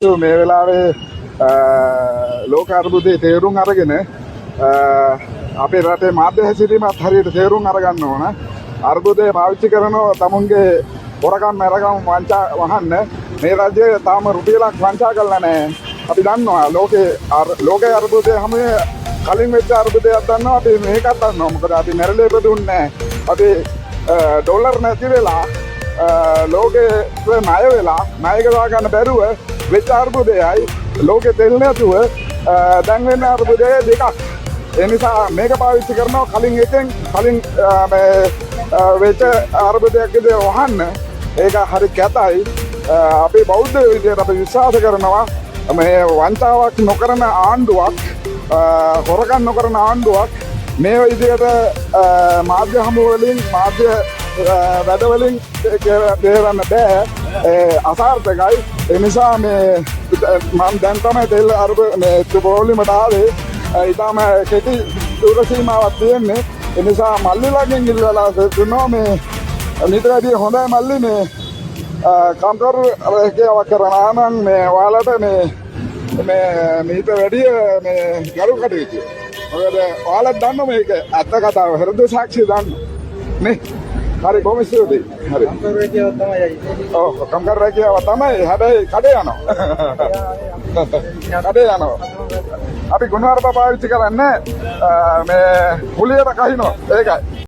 මේ වෙලාවේ ලෝක අර්බුදයේ තේරුම් අරගෙන අපේ රටේ මාධ්‍ය හැසිරීමත් හරියට තේරුම් අරගන්න ඕන. අර්බුදය පාවිච්චි කරනවා තමුන්ගේ හොරකම් මරකම් වංචා වහන්න. මේ රජය තාම රුපියලක් වංචා කරලා නැහැ. අපි දන්නවා ලෝකයේ අර්බුදය හැමේ කලින් වෙච්ච අර්බුදයක් දන්නවා. අපි මේකත් දන්නවා. මොකද අපි මැරෙලේ ප්‍රදුන්නේ නැහැ. අපි ඩොලර් නැති වෙලා ලෝකේ ණය වෙලා ණය ගවා ගන්න බැරුව වෙච්ච අර්බුදයයි ලෝකෙ තෙල් නැතුව දැන් වෙන අර්බුදය දෙකක්. ඒ නිසා මේක පාවිච්චි කරනවා කලින් එකෙන් කලින් වෙච්ච අර්බුදයක් විදිහට වහන්න. ඒක හරි කැතයි. අපි බෞද්ධ විදිහට අපි විශ්වාස කරනවා මේ වංචාවක් නොකරන ආණ්ඩුවක් හොරකම් නොකරන ආණ්ඩුවක් මේ විදිහට මාධ්‍ය හමු වලින් මාධ්‍ය වැඩවලින් බේරන්න බෑ. අසාර්ථකයි. ඒ නිසා මම දැන් තමයි තෙල් පොලිමට ආවේ. ඊටම කෙටි දුර සීමාවක් තියෙන්නේ. ඒ නිසා මල්ලිලාගෙන් ඉල්ලලා දුන්නා මේ ඊට වැඩිය හොඳයි මල්ලි මේ කම්කරු රැකියාවක් කරනවා නම් මේ ඔයාලට මේ ඊට වැඩිය මේ ගරු කටයුතු. මොකද ඔයාලත් දන්න මේක ඇත්ත කතාව හෘද සාක්ෂි දන්න නේ. හරි බොහොම ස්තුතියි. හරි. කම්කරු රැකියාව තමයි. ඔව් කම්කරු රැකියාව තමයි. හැබැයි කඩේ යනවා. කඩේ යනවා. අපි ගුණාර්ථ පාවිච්චි කරන්නේ මේ කුලියට කහිනවා. ඒකයි.